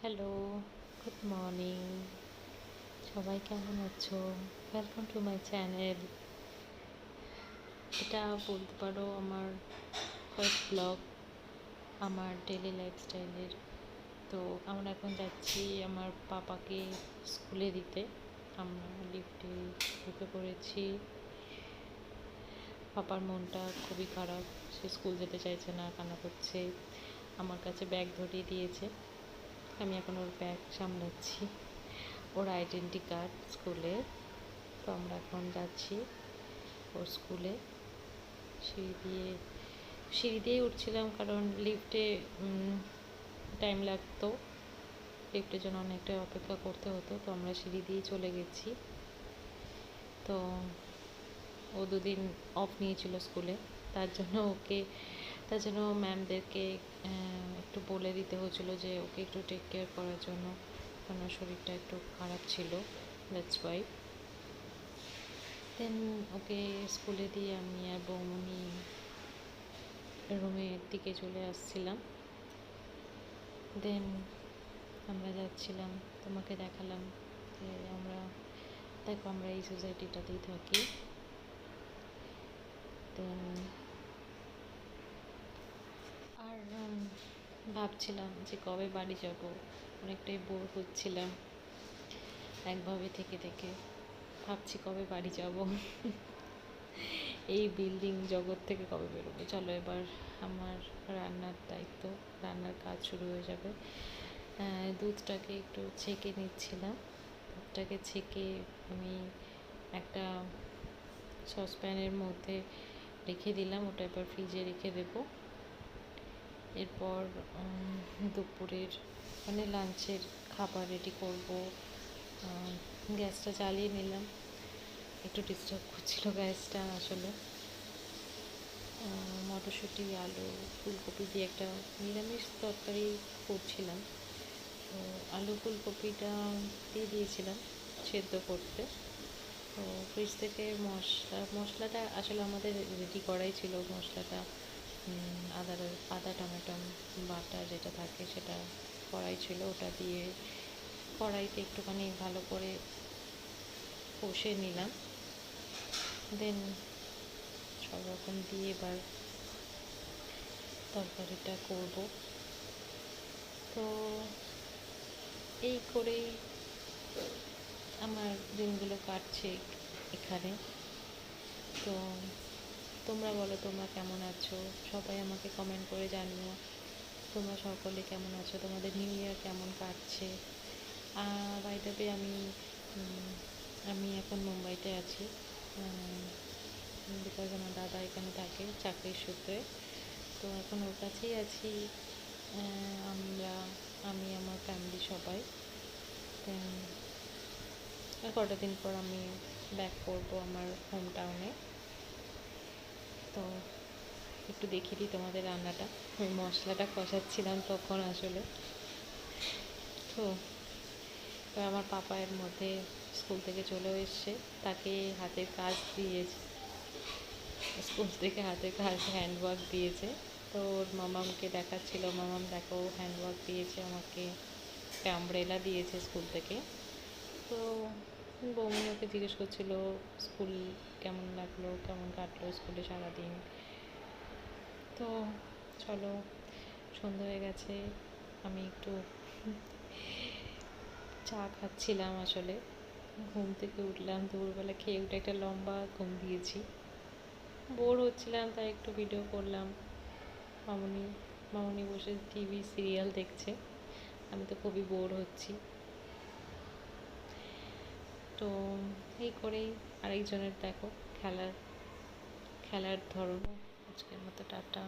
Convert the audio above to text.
Hello, good morning. সবাই কেমন আছো? Welcome to my channel. এটা বলতে পারো আমার ফার্স্ট ব্লগ আমার ডেলি লাইফস্টাইলের। তো আমরা এখন যাচ্ছি আমার পাপাকে স্কুলে দিতে। আমরা লিফটে ঢুকে পড়েছি। পাপার মনটা খুবই খারাপ, সে স্কুল যেতে চাইছে না, কান্না করছে। আমার কাছে ব্যাগ ধরিয়ে দিয়েছে, আমি এখন ওর ব্যাগ সামলাচ্ছি, ওর আইডেন্টি কার্ড স্কুলে। তো আমরা এখন যাচ্ছি ওর স্কুলে। সিঁড়ি দিয়ে উঠছিলাম, কারণ লিফটে টাইম লাগতো, লিফটের জন্য অনেকটা অপেক্ষা করতে হতো। তো আমরা সিঁড়ি দিয়েই চলে গেছি। তো ও দুদিন অফ নিয়েছিল স্কুলে, তার জন্য ম্যামদেরকে একটু বলে দিতে হয়েছিল যে ওকে একটু টেক কেয়ার করার জন্য, কারণ ওর শরীরটা একটু খারাপ ছিল। That's why. দেন ওকে স্কুলে দিয়ে আমি আর বৌমনি রুমের দিকে চলে আসছিলাম। দেন আমরা যাচ্ছিলাম, তোমাকে দেখালাম যে আমরা এই সোসাইটিটাতেই থাকি। দেন আর ভাবছিলাম যে কবে বাড়ি যাব, অনেকটাই বোর হচ্ছিলাম একভাবে থেকে থেকে। ভাবছি কবে বাড়ি যাব, এই বিল্ডিং জগৎ থেকে কবে বেরোবো। চলো এবার আমার রান্নার দায়িত্ব, রান্নার কাজ শুরু হয়ে যাবে। দুধটাকে একটু ছেঁকে নিচ্ছিলাম। দুধটাকে ছেঁকে আমি একটা সসপ্যানের মধ্যে রেখে দিলাম, ওটা এবার ফ্রিজে রেখে দেবো। এরপর দুপুরের লাঞ্চের খাবার রেডি করব। গ্যাসটা জ্বালিয়ে নিলাম, একটু ডিস্টার্ব করছিল গ্যাসটা আসলে। মটরশুঁটি, আলু, ফুলকপি দিয়ে একটা নিরামিষ তরকারি করছিলাম। তো আলু ফুলকপিটা দিয়ে দিয়েছিলাম সেদ্ধ করতে। তো ফ্রিজ থেকে মশলাটা আসলে আমাদের রেডি করাই ছিল। মশলাটা আদা টমেটো বাটা যেটা থাকে সেটা কড়াই ছিল, ওটা দিয়ে কড়াইতে একটুখানি ভালো করে কষে নিলাম। দেন সব রকম দিয়ে এবার তরকারিটা করব। তো এই করেই আমার দিনগুলো কাটছে এখানে। তো তোমরা বলো, তোমরা কেমন আছো? সবাই আমাকে কমেন্ট করে জানিও তোমরা সকলে কেমন আছো, তোমাদের নিউ ইয়ার কেমন কাটছে। বাই দ্য ওয়ে, আমি এখন মুম্বাইতে আছি, বিকজ আমার দাদা এখানে থাকে চাকরির সূত্রে। তো এখন ওর কাছেই আছি। আমি আমার ফ্যামিলি সবাই। দেন আর কটা দিন পর আমি ব্যাক করবো আমার হোম টাউনে। তো একটু দেখিয়ে দিই তোমাদের রান্নাটা। আমি মশলাটা কষাচ্ছিলাম তখন আসলে। তো আমার পাপা এর মধ্যে স্কুল থেকে চলেও এসছে, তাকে হাতের কাজ দিয়েছে, স্কুল থেকে হাতের কাজ হ্যান্ডওয়ার্ক দিয়েছে। তো ওর মামামকে দেখাচ্ছিল, মামাম দেখো হ্যান্ডওয়ার্ক দিয়েছে আমাকে, একটা আমব্রেলা দিয়েছে স্কুল থেকে। তো বৌমনি ওকে জিজ্ঞেস করছিল স্কুল কেমন লাগলো, কেমন কাটলো স্কুলে সারাদিন। তো চলো, সন্ধ্যা হয়ে গেছে, আমি একটু চা খাচ্ছিলাম আসলে। ঘুম থেকে উঠলাম, দুপুরবেলা খেয়ে উঠে একটা লম্বা ঘুম দিয়েছি, বোর হচ্ছিলাম তাই একটু ভিডিও করলাম। মামনি বসে টিভি সিরিয়াল দেখছে, আমি তো খুবই বোর হচ্ছি। তো এই করেই আরেকজনের দেখো খেলার ধরন। আজকের মতো টাটা।